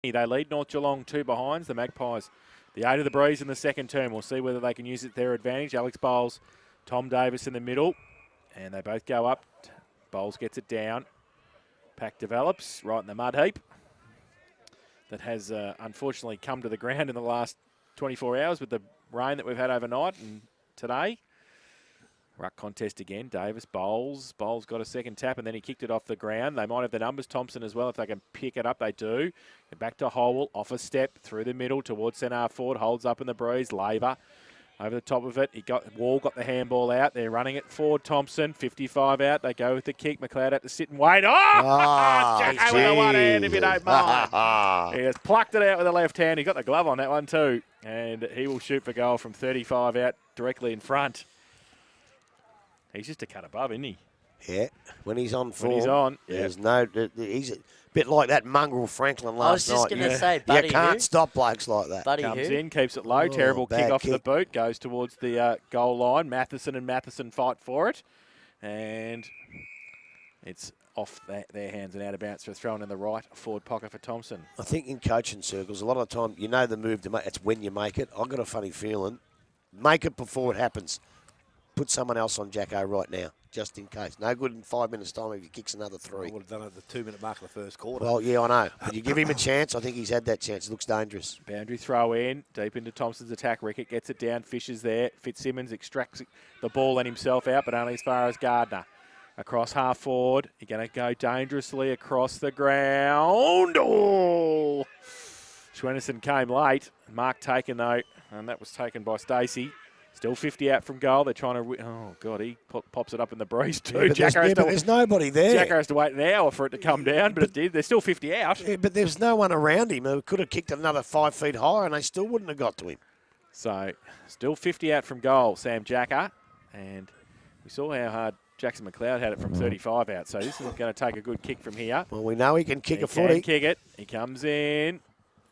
They lead North Geelong 2 behinds. The Magpies, the 8 of the breeze in the second term. We'll see whether they can use it to their advantage. Alex Bowles, Tom Davis in the middle. And they both go up. Bowles gets it down. Pack develops right in the mud heap. That has unfortunately come to the ground in the last 24 hours with the rain that we've had overnight and today. Ruck contest again. Davis, Bowles. Bowles got a second tap and then he kicked it off the ground. They might have the numbers. Thompson as well. If they can pick it up, they do. And back to Howell. Off a step through the middle towards centre half forward. Holds up in the breeze. Laver over the top of it. Wall got the handball out. They're running it forward. Thompson, 55 out. They go with the kick. McLeod had to sit and wait. Jacko with the one hand, if you don't mind. He has plucked it out with the left hand. He got the glove on that one too. And he will shoot for goal from 35 out directly in front. He's just a cut above, isn't he? Yeah, when he's on form. When he's on, there's no. He's a bit like that mongrel Franklin last night. I was just going to say, Buddy you can't stop blokes like that. Buddy comes in, keeps it low. Terrible kick off the boot. Goes towards the goal line. Matheson and Matheson fight for it. And it's off their hands and out of bounds for throwing in the right forward pocket for Thompson. I think in coaching circles, a lot of the time, you know the move to make. It's when you make it. I've got a funny feeling. Make it before it happens. Put someone else on Jacko right now, just in case. No good in 5 minutes' time if he kicks another 3. I would have done it at the 2-minute mark of the first quarter. Well, yeah, I know. But you give him a chance. I think he's had that chance. It looks dangerous. Boundary throw in, deep into Thompson's attack. Rickett gets it down, Fisher's there. Fitzsimmons extracts the ball and himself out, but only as far as Gardner. Across half forward. You're going to go dangerously across the ground. Oh! Schwennerson came late. Mark taken, though, and that was taken by Stacey. Still 50 out from goal. They're trying to... Oh, God, he pops it up in the breeze too. Yeah, but there's nobody there. Jacko has to wait an hour for it to come down, but it did. They're still 50 out. Yeah, but there's no one around him who could have kicked it another 5 feet higher and they still wouldn't have got to him. So, still 50 out from goal, Sam Jacka. And we saw how hard Jackson McLeod had it from 35 out. So, this is going to take a good kick from here. Well, we know he can kick a footy. He can kick it. He comes in.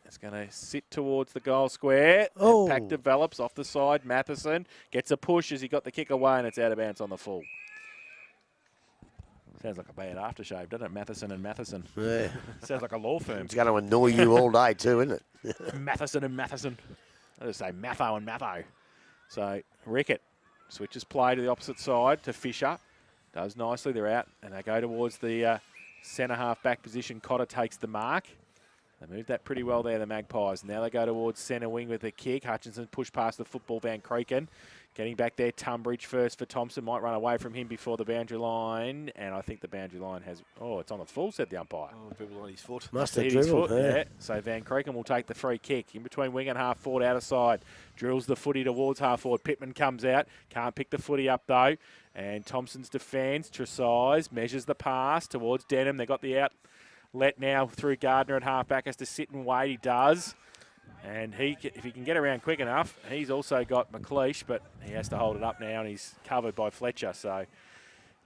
It's going to sit towards the goal square. Oh. Pack develops off the side. Matheson gets a push as he got the kick away, and it's out of bounds on the full. Sounds like a bad aftershave, doesn't it? Matheson and Matheson. Yeah. Sounds like a law firm. It's going to annoy you all day too, isn't it? Matheson and Matheson. I just say Matho and Matho. So Rickett switches play to the opposite side to Fisher. Does nicely. They're out, and they go towards the centre half back position. Cotter takes the mark. They moved that pretty well there, the Magpies. Now they go towards centre wing with a kick. Hutchinson pushed past the football, Van Kreken. Getting back there, Tunbridge first for Thompson. Might run away from him before the boundary line. And I think the boundary line has... Oh, it's on the full, said the umpire. Oh, dribble on his foot. Must have dribbled, yeah. So Van Kreken will take the free kick. In between wing and half forward, outer side. Drills the footy towards half forward. Pittman comes out. Can't pick the footy up, though. And Thompson's defence. Tresize measures the pass towards Denham. They got the out... Let now through Gardner at halfback, has to sit and wait. He does. And if he can get around quick enough, he's also got McLeish, but he has to hold it up now, and he's covered by Fletcher. So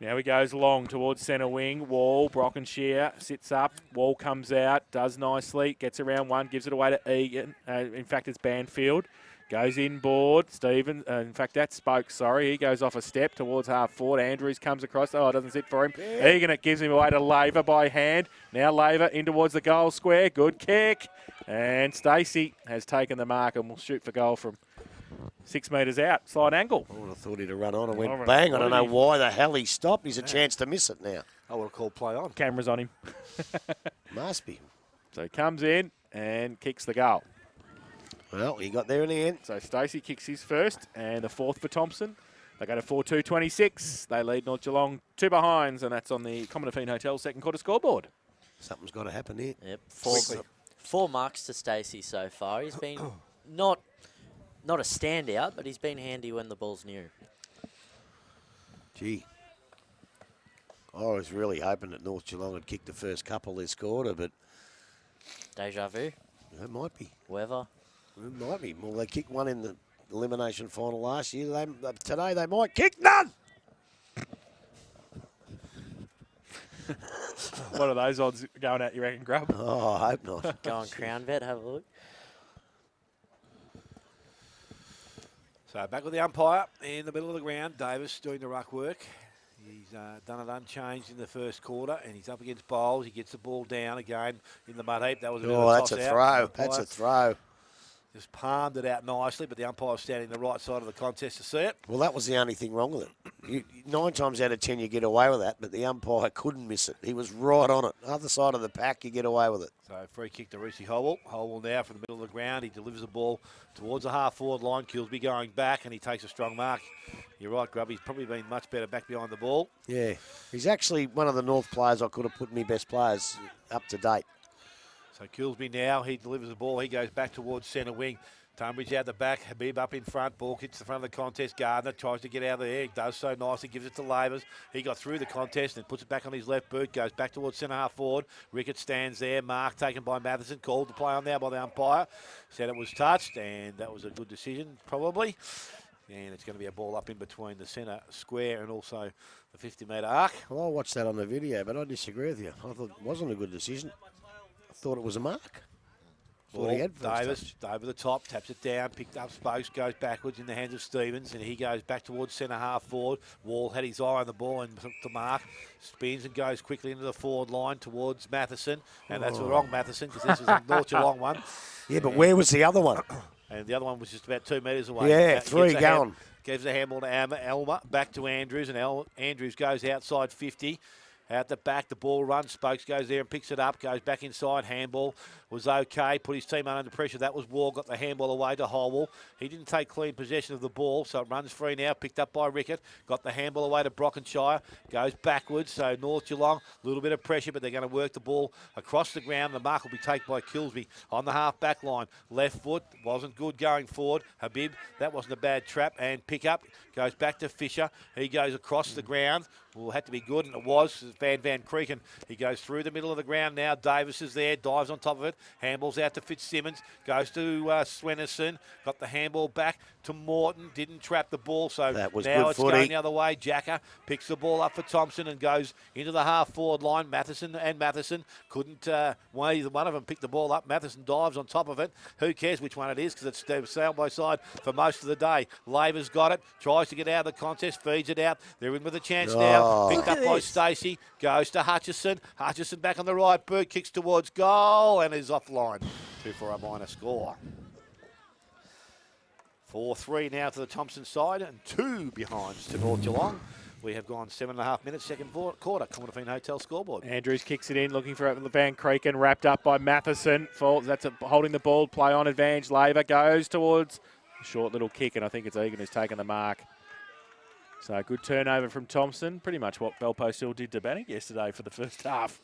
now he goes long towards centre wing. Wall, Brockenshire sits up. Wall comes out, does nicely, gets around one, gives it away to Egan. In fact, it's Banfield. Goes inboard. Stephen, in fact, that's Spoke, sorry. He goes off a step towards half forward. Andrews comes across. Oh, it doesn't sit for him. Yeah. Egan, it gives him away to Laver by hand. Now Laver in towards the goal square. Good kick. And Stacey has taken the mark and will shoot for goal from 6 metres out. Slight angle. I would have thought he'd have run on and went bang. I don't know why the hell he stopped. He's a chance to miss it now. I would have called play on. Camera's on him. Must be. So he comes in and kicks the goal. Well, he got there in the end. So Stacey kicks his first, and the fourth for Thompson. They go to 4-2-26. They lead North Geelong 2 behinds, and that's on the Commonwealth Hotel second quarter scoreboard. Something's got to happen here. Yep, 4 marks to Stacey so far. He's been not a standout, but he's been handy when the ball's near. Gee. I was really hoping that North Geelong had kicked the first couple this quarter, but... Deja vu? It might be. Weather? It might be. Well, they kicked one in the elimination final last year. Today they might kick none. What are those odds going at, you reckon, Grub? Oh, I hope not. Go on Crown Bet, have a look. So back with the umpire in the middle of the ground. Davis doing the ruck work. He's done it unchanged in the first quarter, and he's up against Bowles. He gets the ball down again in the mud heap. That was a bit of a that's a toss out. throw. That's a throw. Just palmed it out nicely, but the umpire was standing the right side of the contest to see it. Well, that was the only thing wrong with it. 9 times out of 10 you get away with that, but the umpire couldn't miss it. He was right on it. Other side of the pack, you get away with it. So free kick to Reece Howell. Howell now from the middle of the ground. He delivers the ball towards the half-forward line. Kilsby going back, and he takes a strong mark. You're right, Grub. He's probably been much better back behind the ball. Yeah. He's actually one of the North players I could have put in my best players up to date. So Kilsby now, he delivers the ball. He goes back towards centre wing. Tunbridge out the back, Habib up in front, ball hits the front of the contest. Gardner tries to get out of there, he does so nicely, gives it to Lavers. He got through the contest and puts it back on his left boot, goes back towards centre half forward. Rickett stands there, mark taken by Matheson, called to play on now by the umpire. Said it was touched, and that was a good decision, probably. And it's going to be a ball up in between the centre square and also the 50-metre arc. Well, I watched that on the video, but I disagree with you. I thought it wasn't a good decision. I thought it was a mark. Ball, Davis over the top, taps it down, picked up Spokes, goes backwards in the hands of Stevens, and he goes back towards centre half forward. Wall had his eye on the ball and took the mark, spins and goes quickly into the forward line towards Matheson, and that's the wrong Matheson because this was a North Geelong one. Yeah, but where was the other one? And the other one was just about 2 metres away. Yeah, 3 going. Gives the handball to Elmer, back to Andrews, and Andrews goes outside 50. Out the back, the ball runs. Spokes goes there and picks it up. Goes back inside. Handball was okay. Put his team under pressure. That was Wall. Got the handball away to Howell. He didn't take clean possession of the ball, so it runs free now. Picked up by Rickett. Got the handball away to Brockenshire. Goes backwards. So North Geelong, a little bit of pressure, but they're going to work the ball across the ground. The mark will be taken by Kilsby on the half back line. Left foot wasn't good going forward. Habib, that wasn't a bad trap. And pick up. Goes back to Fisher. He goes across the ground. Well, it had to be good, and it was. Van Creeken. He goes through the middle of the ground now. Davis is there, dives on top of it. Handballs out to Fitzsimmons. Goes to Swennerson. Got the handball back to Morton. Didn't trap the ball, so that was now good it's footy. going the other way. Jacker picks the ball up for Thompson and goes into the half-forward line. Matheson couldn't, either one of them pick the ball up. Matheson dives on top of it. Who cares which one it is because it's side by side for most of the day. Laver's got it. Tries to get out of the contest. Feeds it out. They're in with a chance now. Picked up by Stacey, goes to Hutchison. Hutchison back on the right boot, kicks towards goal and is offline. 2 for a minor score. 4-3 now to the Thompson side and 2 behinds to North Geelong. We have gone 7.5 minutes, second quarter. Commodore Hotel scoreboard. Andrews kicks it in, looking for Van Creeken, wrapped up by Matheson. That's holding the ball, play on advantage. Laver goes towards a short little kick, and I think it's Egan who's taken the mark. So good turnover from Thompson, pretty much what Belpost Hill did to Bannock yesterday for the first half.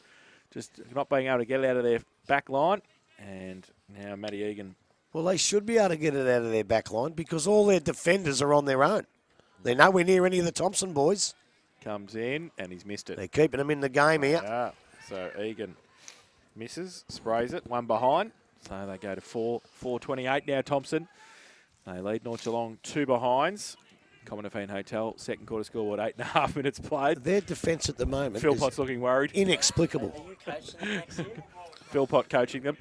Just not being able to get it out of their back line, and now Matty Egan. Well, they should be able to get it out of their back line because all their defenders are on their own. They're nowhere near any of the Thompson boys. Comes in, and he's missed it. They're keeping them in the game here. Yeah, so Egan misses, sprays it, 1 behind. So they go to 4:28 now, Thompson. They lead North Geelong 2 behinds. Commodore Hotel, second quarter scoreboard, 8.5 minutes played. Their defence at the moment Philpott's looking worried. Inexplicable. Are you coaching them next year? Philpott coaching them.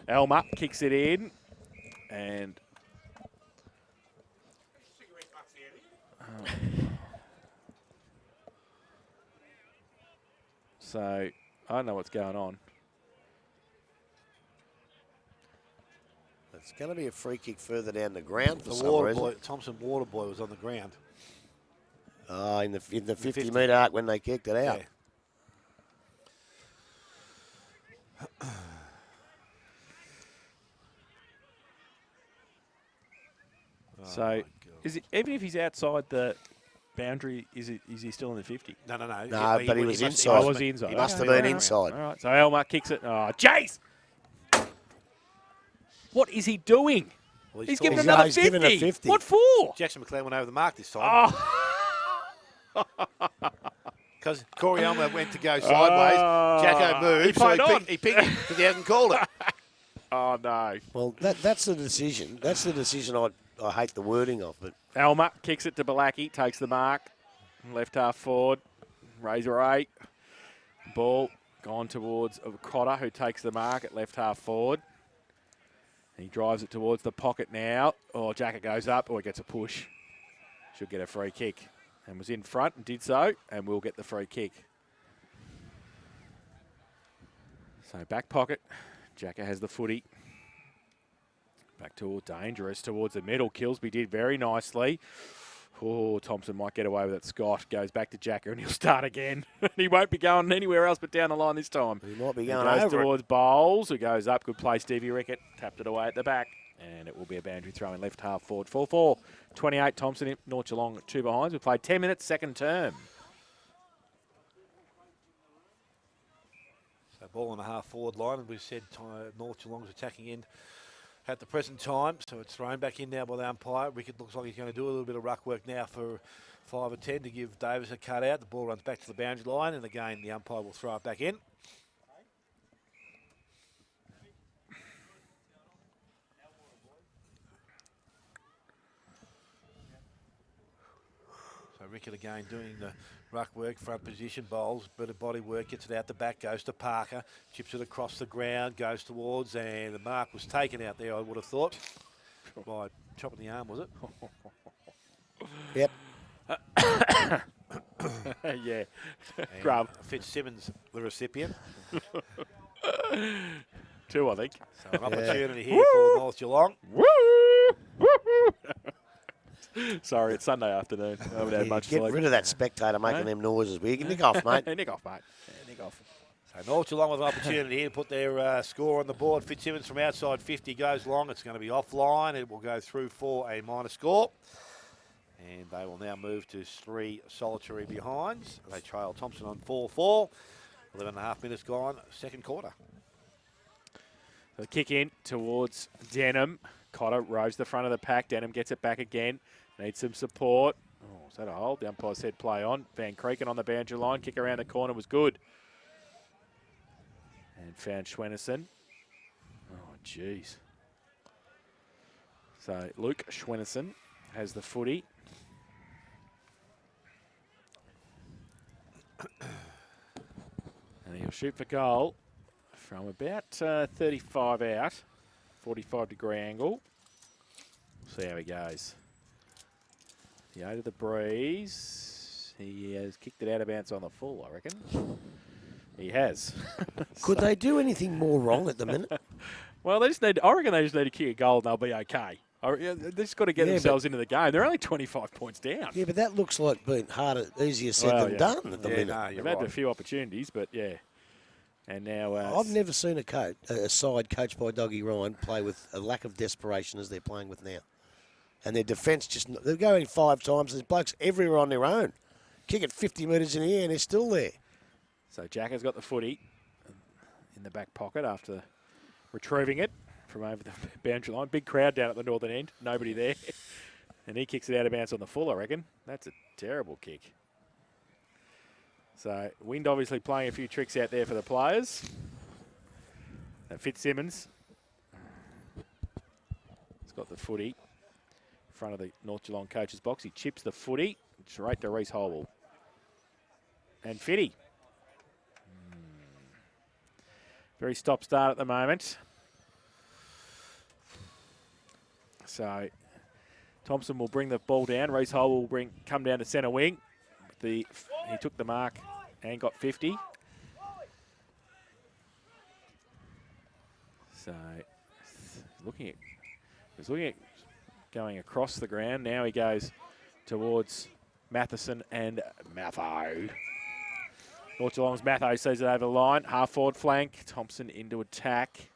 Elmer kicks it in, and so I don't know what's going on. It's going to be a free kick further down the ground for The some water reason. boy, Thompson water boy was on the ground. In the 50-metre arc when they kicked it out. Yeah. So is it, even if he's outside the boundary, is he still in the 50? No. No, but he was inside. Oh, was he inside? He must have Okay. been inside. All right, so Elmer kicks it. Oh, Jace! What is he doing? Well, He's tall. giving another he's 50. given a 50. What for? Jackson McLean went over the mark this time. Oh, Because Corey Elmer went to go sideways. Jacko moved, he played on. he picked it because he hasn't called it. oh no. Well, that's the decision. That's the decision I hate the wording of. But Elmer kicks it to Balaki, takes the mark. Left half forward. Razor 8. Ball gone towards Cotter, who takes the mark at left half forward. He drives it towards the pocket now. Oh, Jacker goes up. Oh, he gets a push. Should get a free kick. and was in front and did so, and will get the free kick. So back pocket, Jacka has the footy. Back to dangerous towards the middle. Kilsby did very nicely. Oh, Thompson might get away with it. Scott goes back to Jacka and he'll start again. He won't be going anywhere else but down the line this time. He might be going goes over towards Bowles, who goes up. Good play, Stevie Rickett. Tapped it away at the back. And it will be a boundary throw in left half forward. 4-4. 28, Thompson, North Geelong, 2 behinds. We played 10 minutes, second term. So ball on the half forward line, and we said North Geelong's attacking in at the present time, so it's thrown back in now by the umpire. Rickett looks like he's going to do a little bit of ruck work now for 5 or 10 to give Davis a cut out. The ball runs back to the boundary line, and again the umpire will throw it back in. So Rickett again doing the ruck work, front position, bowls, bit of body work, gets it out the back, goes to Parker, chips it across the ground, goes towards, and the mark was taken out there, I would have thought, by chopping the arm, was it? Yep. Yeah. And Grub. Fitzsimmons, the recipient. 2, I think. So an opportunity here for North Geelong. Woo! Sorry, it's Sunday afternoon. I haven't had much Get sleep. rid of that spectator making them noises. Will you nick off, mate? Nick off, mate. Yeah, nick off. So North Geelong with an opportunity here to put their score on the board. Fitzsimmons from outside 50 goes long. It's going to be offline. It will go through for a minor score. And they will now move to 3 solitary behinds. They trail Thompson on 4-4. 11.5 minutes gone, second quarter. So kick in towards Denham. Cotter rows the front of the pack. Denham gets it back again. Needs some support. Oh, is that a hold? The umpire said play on. Van Creeken on the boundary line. Kick around the corner was good. And found Schwennerson. Oh, jeez. So Luke Schwennerson has the footy. And he'll shoot for goal from about 35 out. 45-degree angle. See how he goes. The 8 of the breeze. He has kicked it out of bounds on the full, I reckon. He has. Could they do anything more wrong at the minute? Well, I reckon they just need to kick a goal and they'll be okay. They just got to get themselves into the game. They're only 25 points down. Yeah, but that looks like being harder, easier said than done at the minute. No, They've had a few opportunities, but yeah. And now I've never seen a side coached by Dougie Ryan play with a lack of desperation as they're playing with now. And their defence they're going 5 times. There's blokes everywhere on their own. Kick it 50 metres in the air and they're still there. So Jack has got the footy in the back pocket after retrieving it from over the boundary line. Big crowd down at the northern end. Nobody there. And he kicks it out of bounds on the full, I reckon. That's a terrible kick. So Wind obviously playing a few tricks out there for the players. Fitzsimmons has got the footy in front of the North Geelong coach's box. He chips the footy straight to Reece Holwell. And Fitty. Very stop-start at the moment. So Thompson will bring the ball down. Reece Holwell will come down to centre wing. He took the mark and got 50. So he's looking at going across the ground. Now he goes towards Matheson and Matho. North Geelong's Matho sees it over the line. Half forward flank. Thompson into attack.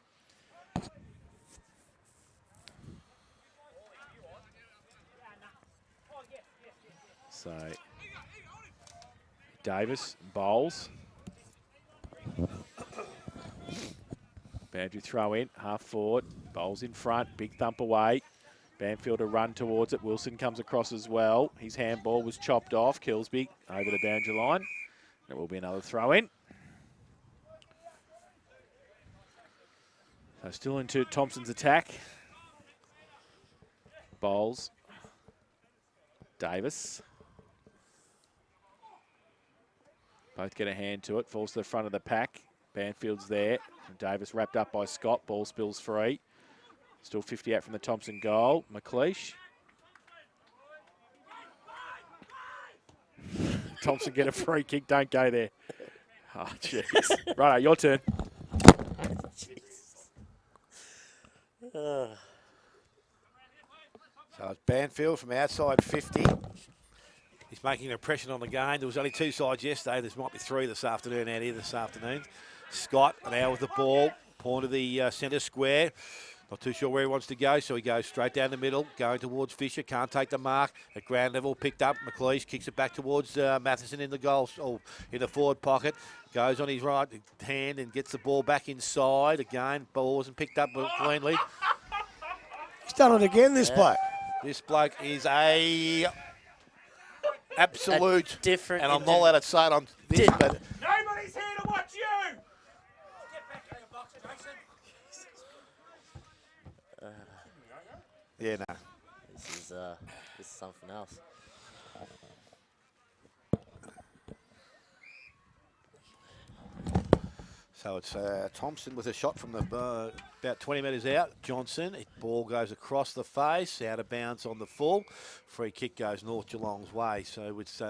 So Davis bowls. Boundary throw in, half forward, bowls in front, big thump away. Banfield a run towards it. Wilson comes across as well. His handball was chopped off. Kilsby over the boundary line. It will be another throw in. So still into Thompson's attack. Bowles. Davis. Both get a hand to it. Falls to the front of the pack. Banfield's there. Davis wrapped up by Scott. Ball spills free. Still 58 from the Thompson goal. McLeish. Thompson get a free kick. Don't go there. Oh, jeez. Righto, your turn. So it's Banfield from outside 50. He's making an impression on the game. There was only 2 sides yesterday. There might be 3 this afternoon out here this afternoon. Scott now with the ball. Point of the centre square. Not too sure where he wants to go, so he goes straight down the middle, going towards Fisher. Can't take the mark. At ground level, picked up. McLeish kicks it back towards Matheson in the goal, or in the forward pocket. Goes on his right hand and gets the ball back inside. Again, ball wasn't picked up cleanly. He's done it again, this bloke. This bloke is a absolute different. And I'm not allowed to say it on this, but Nobody's here to watch you. yeah, no. This is something else. So it's Thompson with a shot from the about 20 metres out. Johnson, ball goes across the face, out of bounds on the full. Free kick goes North Geelong's way. So it's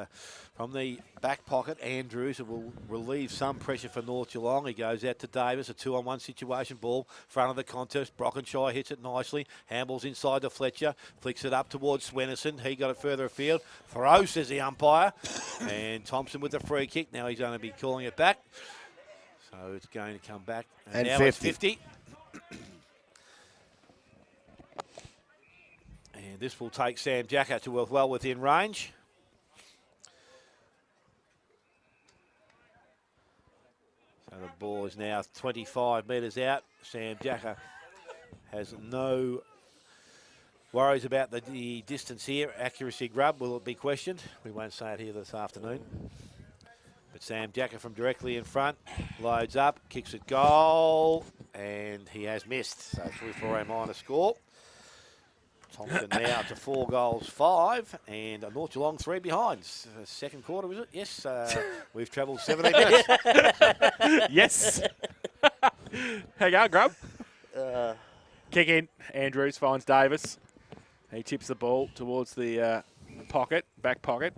from the back pocket, Andrews. It will relieve some pressure for North Geelong. He goes out to Davis, a 2-on-1 situation. Ball, front of the contest. Brockenshire hits it nicely. Handballs inside to Fletcher. Flicks it up towards Swennerson. He got it further afield. Throw, says the umpire. And Thompson with the free kick. Now he's going to be calling it back. So it's going to come back. And now 50. It's 50. And this will take Sam Jacker to well within range. So the ball is now 25 metres out. Sam Jacker has no worries about the distance here. Accuracy grub, will it be questioned? We won't say it here this afternoon. But Sam Jacker from directly in front, loads up, kicks it goal, and he has missed. So 3-4 minor score. Thompson now to 4 goals, 5, and North Geelong 3 behind. Second quarter, is it? Yes, we've travelled 17 minutes. Yes. How you going, Grub? Kick in. Andrews finds Davis. He tips the ball towards the pocket, back pocket.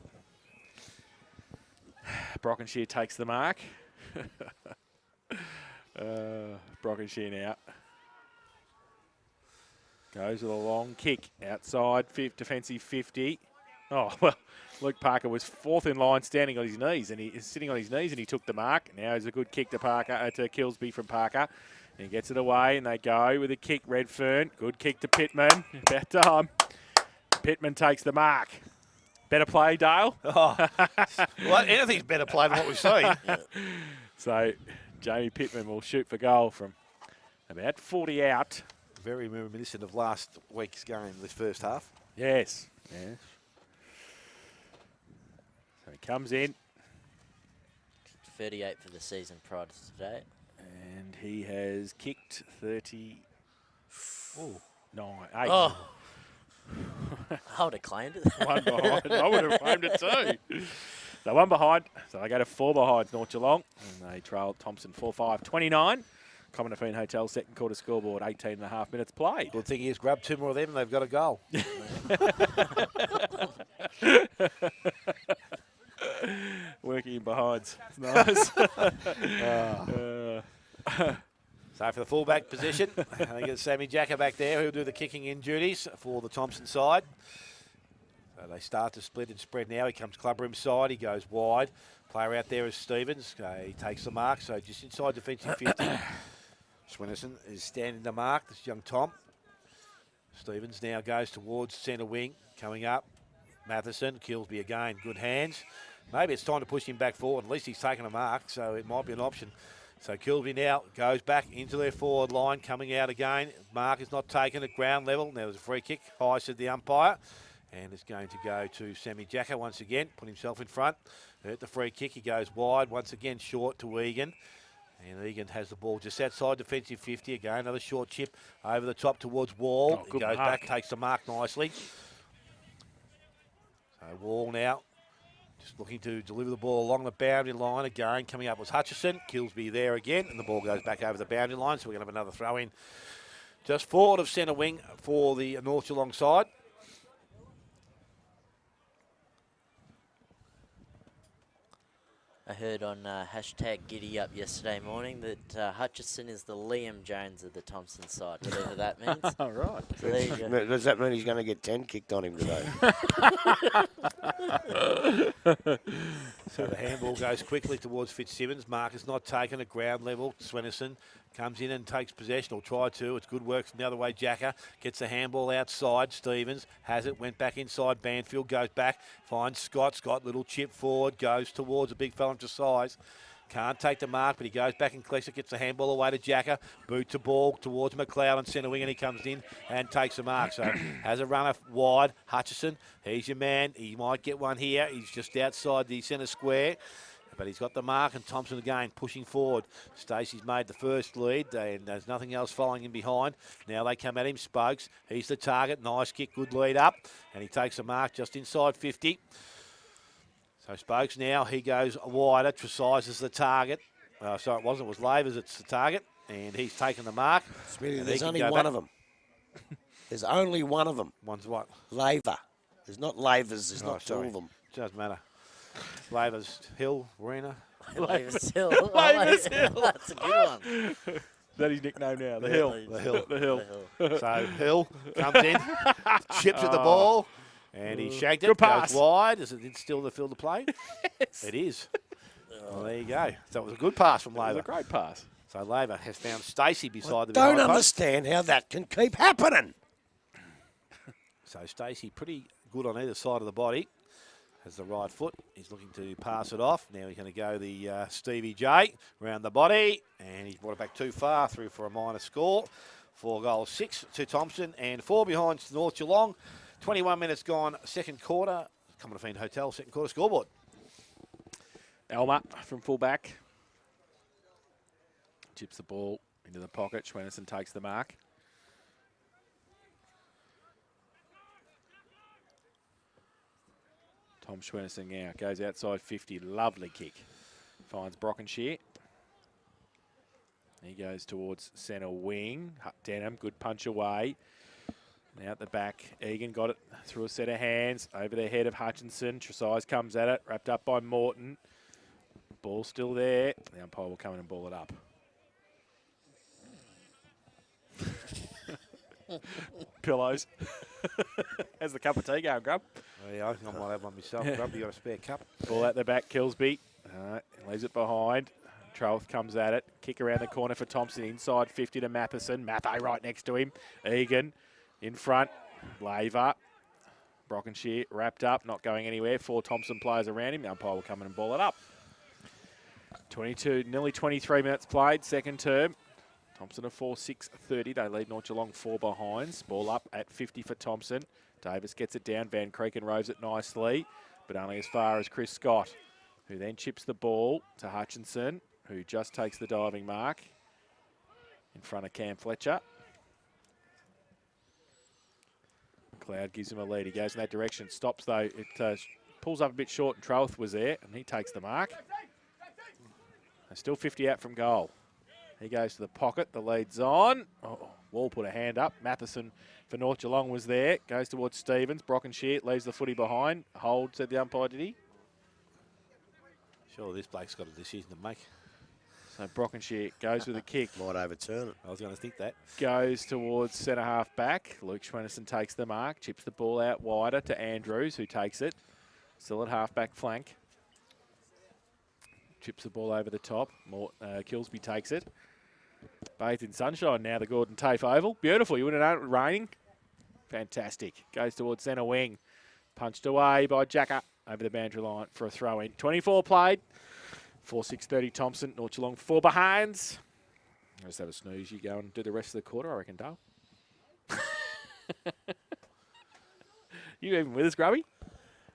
Brockenshire takes the mark. Brockenshire now. Goes with a long kick outside, defensive 50. Oh, well, Luke Parker was 4th in line standing on his knees, and he is sitting on his knees, and he took the mark. Now it's a good kick to Parker, to Kilsby from Parker. And he gets it away, and they go with a kick, Redfern. Good kick to Pittman. About time. Pittman takes the mark. Better play, Dale. Oh, well, anything's better play than what we've seen. So Jamie Pittman will shoot for goal from about 40 out. Very reminiscent of last week's game, this first half. Yes. Yes. So he comes in. 38 for the season prior to today. And he has kicked 30. Ooh. 9. 8. Oh. I would have claimed it. One behind. I would have claimed it too. So 1 behind. So they go to 4 behind North Geelong. And they trail Thompson 4-5. 29. Commonafine Hotel second quarter scoreboard. 18.5 minutes played. Good thing is grab 2 more of them and they've got a goal. Working in behinds. It's nice. So for the fullback position, I think it's Sammy Jacker back there who'll do the kicking in duties for the Thompson side. So they start to split and spread now. He comes clubroom side. He goes wide. Player out there is Stevens. He takes the mark. So just inside defensive 50. Swennerson is standing the mark. This young Tom. Stevens now goes towards centre wing. Coming up. Matheson. Kilsby again. Good hands. Maybe it's time to push him back forward. At least he's taken a mark, so it might be an option. So Kilsby now goes back into their forward line, coming out again. Mark is not taken at ground level. Now there's a free kick. High, said the umpire. And it's going to go to Sammy Jacker once again. Put himself in front. At the free kick, he goes wide. Once again, short to Egan. And Egan has the ball just outside defensive 50. Again, another short chip over the top towards Wall. Oh, he good goes mark. back, takes the mark nicely. So Wall now. Just looking to deliver the ball along the boundary line again. Coming up was Hutchison. Kilsby there again. And the ball goes back over the boundary line. So we're going to have another throw in just forward of centre wing for the North Geelong side. I heard on hashtag Giddy Up yesterday morning that Hutchison is the Liam Jones of the Thompson side, whatever that means. All right. So there you go. Does that mean he's going to get 10 kicked on him today? So the handball goes quickly towards Fitzsimmons. Marcus not taken at ground level. Swennerson comes in and takes possession, or try to. It's good work from the other way. Jacker gets the handball outside. Stevens has it, went back inside. Banfield goes back, finds Scott. Scott, little chip forward, goes towards a big fella to size. Can't take the mark, but he goes back and collects it, gets the handball away to Jacker. Boot to ball towards McLeod on centre wing, and he comes in and takes the mark. So has a runner wide. Hutchison, he's your man. He might get one here. He's just outside the centre square. But he's got the mark, and Thompson again pushing forward. Stacey's made the first lead, and there's nothing else following him behind. Now they come at him. Spokes, he's the target. Nice kick, good lead up. And he takes a mark just inside 50. So Spokes now, he goes wider. Tresize is the target. So it was Lavers, it's the target. And he's taken the mark. Smitty, there's only one of them. There's only one of them. One's what? Laver. There's not Lavers, there's not two sorry. of them. Doesn't matter. Lavers, Hill, Arena. Lavers Hill. Lavers Hill. That's a good one. That is nickname now. The Hill. The Hill. The Hill. So Hill comes in, chips at the ball, and he shagged it. Good pass. Goes wide. Is it still the field of play? Yes. It is. Well, there you go. So it was a good pass from It was a Laver. great pass. So Laver has found Stacey beside the Don't behind post. understand how that can keep happening. So Stacey pretty good on either side of the body. Has the right foot. He's looking to pass it off. Now he's going to go the Stevie J round the body, and he's brought it back too far, through for a minor score. 4 goals, 6 to Thompson, and 4 behind North Geelong. 21 minutes gone, second quarter. Coming to Fiend Hotel, second quarter scoreboard. Elmer from fullback. Chips the ball into the pocket. Schwennerson takes the mark. Tom Schwennerson now goes outside 50. Lovely kick. Finds Brockenshire. He goes towards centre wing. Denham, good punch away. And out the back, Egan got it through a set of hands. Over the head of Hutchinson. Tresize comes at it. Wrapped up by Morton. Ball still there. The umpire will come in and ball it up. Pillows. How's the cup of tea going, Grub? Oh, yeah, I think I might have one myself. Grub, you got a spare cup? Ball out the back, Killsby. Leaves it behind. Troth comes at it. Kick around the corner for Thompson. Inside 50 to Matheson. Mathay right next to him. Egan in front. Laver. Brockenshire wrapped up, not going anywhere. 4 Thompson players around him. The umpire will come in and ball it up. 22, nearly 23 minutes played, second term. Thompson are 4-6-30. They lead North Geelong 4 behinds. Ball up at 50 for Thompson. Davis gets it down. Van Creeken rows it nicely, but only as far as Chris Scott, who then chips the ball to Hutchinson, who just takes the diving mark in front of Cam Fletcher. Cloud gives him a lead. He goes in that direction. Stops, though. It pulls up a bit short, and Troth was there, and he takes the mark. They're still 50 out from goal. He goes to the pocket. The lead's on. Oh, Wall put a hand up. Matheson for North Geelong was there. Goes towards Stevens. Brockenshire leaves the footy behind. Hold, said the umpire, did he? Sure, this bloke's got a decision to make. So Brockenshire goes with a kick. Might overturn it. I was going to think that. Goes towards centre half back. Luke Schwennerson takes the mark. Chips the ball out wider to Andrews, who takes it. Still at half back flank. Chips the ball over the top. Killsby takes it. Bathed in sunshine now, the Gordon Tafe Oval. Beautiful. You wouldn't know it raining. Fantastic. Goes towards centre wing. Punched away by Jacker over the boundary line for a throw in. 24 played. 4-6-30 Thompson. North Geelong 4 behinds. Just have a snooze. You go and do the rest of the quarter, I reckon, Dale. You even with us, Grubby?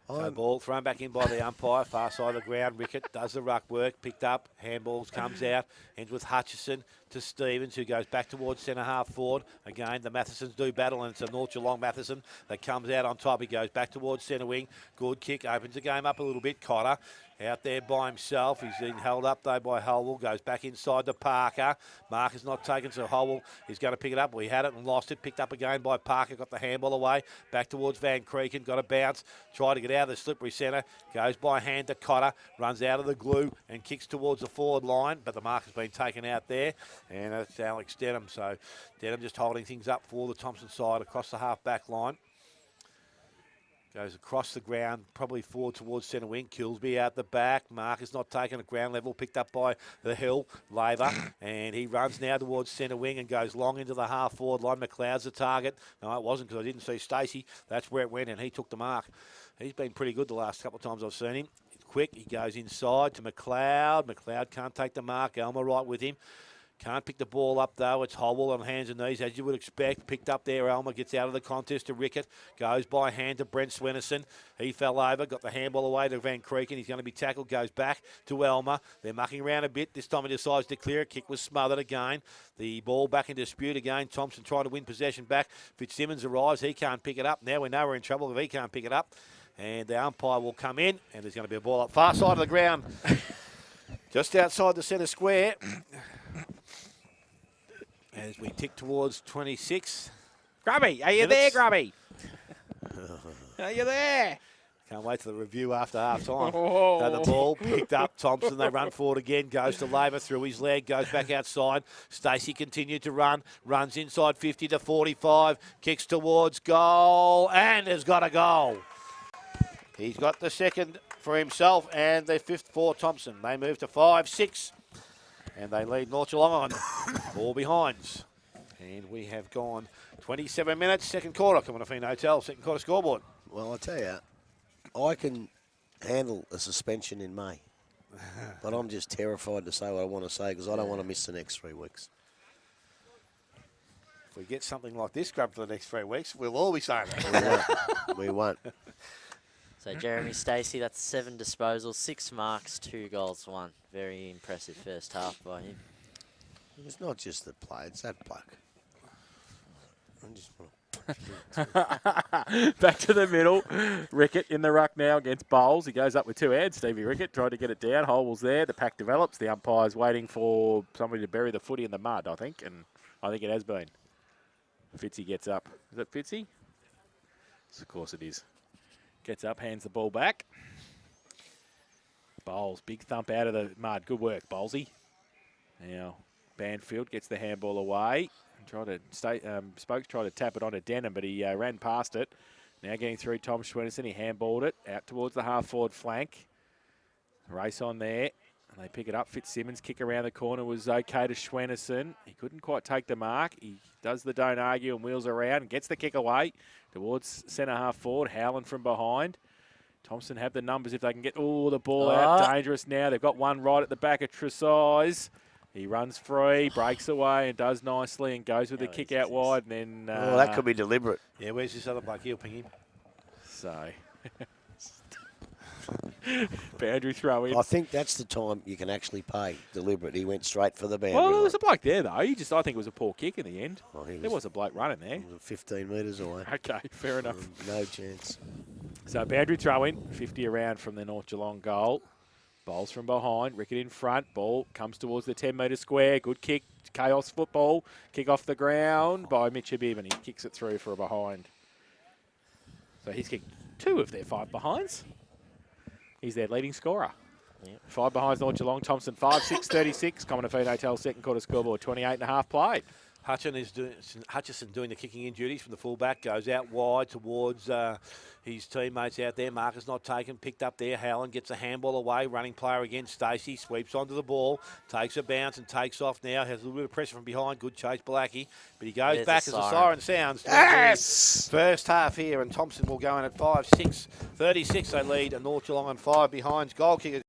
So ball thrown back in by the umpire, far side of the ground. Rickett does the ruck work, picked up, handballs, comes out, ends with Hutchison to Stevens, who goes back towards centre half forward. Again, the Mathesons do battle, and it's a North Geelong Matheson that comes out on top. He goes back towards centre wing. Good kick, opens the game up a little bit. Cotter out there by himself. He's been held up though by Holwell. Goes back inside to Parker. Marker's not taken, so Holwell is going to pick it up. We had it and lost it. Picked up again by Parker. Got the handball away. Back towards Van Creeken. Got a bounce. Tried to get out of the slippery centre. Goes by hand to Cotter. Runs out of the glue and kicks towards the forward line. But the mark has been taken out there. And that's Alex Denham. So Denham just holding things up for the Thompson side across the half-back line. Goes across the ground, probably forward towards centre wing. Kilsby out the back. Mark is not taken at ground level. Picked up by the Hill, Laver. And he runs now towards centre wing and goes long into the half-forward line. McLeod's the target. No, it wasn't because I didn't see Stacey. That's where it went, and he took the mark. He's been pretty good the last couple of times I've seen him. Quick, he goes inside to McLeod. McLeod can't take the mark. Elmer right with him. Can't pick the ball up, though. It's Howell on hands and knees, as you would expect. Picked up there. Elmer gets out of the contest to Rickett. Goes by hand to Brent Swennerson. He fell over. Got the handball away to Van Creeken. He's going to be tackled. Goes back to Elmer. They're mucking around a bit. This time he decides to clear it. Kick was smothered again. The ball back in dispute again. Thompson trying to win possession back. Fitzsimmons arrives. He can't pick it up. Now we know we're in trouble if he can't pick it up. And the umpire will come in. And there's going to be a ball up far side of the ground. Just outside the centre square. As we tick towards 26. Grubby, are you there, Grubby? Are you there? Can't wait for the review after half time. The ball picked up. Thompson, they run forward again. Goes to Laver through his leg. Goes back outside. Stacey continued to run. Runs inside 50 to 45. Kicks towards goal and has got a goal. He's got the second for himself and the fifth for Thompson. They move to 5-6. And they lead North Geelong on 4 behinds. And we have gone 27 minutes, second quarter. Coming to Finn Hotel, second quarter scoreboard. Well, I tell you, I can handle a suspension in May. But I'm just terrified to say what I want to say because I don't want to miss the next 3 weeks. If we get something like this, Grub, for the next 3 weeks, we'll all be saying that. We won't. So Jeremy Stacey, that's 7 disposals, 6 marks, 2 goals, 1. Very impressive first half by him. It's not just the play, it's that bloke. I just want Back to the middle. Rickett in the ruck now against Bowles. He goes up with 2 hands. Stevie Rickett tried to get it down. Holwell's there. The pack develops. The umpire's waiting for somebody to bury the footy in the mud, I think. And I think it has been. Fitzy gets up. Is it Fitzy? Yes, of course it is. Gets up, hands the ball back. Bowles, big thump out of the mud. Good work, Bowlesy. Now, Banfield gets the handball away. Spokes tried to tap it onto Denham, but he ran past it. Now getting through Tom Schwennerson. He handballed it out towards the half-forward flank. Race on there. And they pick it up. Fitzsimmons kick around the corner was okay to Schwennerson. He couldn't quite take the mark. He does the don't argue and wheels around and gets the kick away towards centre half forward. Howland from behind. Thompson have the numbers if they can get the ball out. Dangerous now. They've got one right at the back of Tresize. He runs free, breaks away and does nicely and goes with the kick out wide. And then that could be deliberate. Yeah, where's this other bloke? He'll ping him. So... boundary throw in. I think that's the time you can actually pay deliberate. He went straight for the boundary. Well, there was a bloke there, though. I think it was a poor kick in the end. Oh, there was a bloke running there. 15 metres away. Okay, fair enough. No chance. So, boundary throw in, 50 around from the North Geelong goal. Bowles from behind, Rickett in front. Ball comes towards the 10-metre square. Good kick, chaos football. Kick off the ground by Mitch Habib, and he kicks it through for a behind. So, he's kicked 2 of their 5 behinds. He's their leading scorer. Yep. 5 behinds North Geelong. Thompson 5-6-36. Common to Feed Hotel second quarter scoreboard 28.5 played. Hutchison doing the kicking in duties from the fullback. Goes out wide towards his teammates out there. Marcus not taken. Picked up there. Howland gets a handball away. Running player again. Stacey sweeps onto the ball. Takes a bounce and takes off now. Has a little bit of pressure from behind. Good chase, Blackie. But he goes back as the siren sounds. Yes! First half here, and Thompson will go in at 5-6-36. They lead. And North Geelong on 5 behinds. Goal kicker.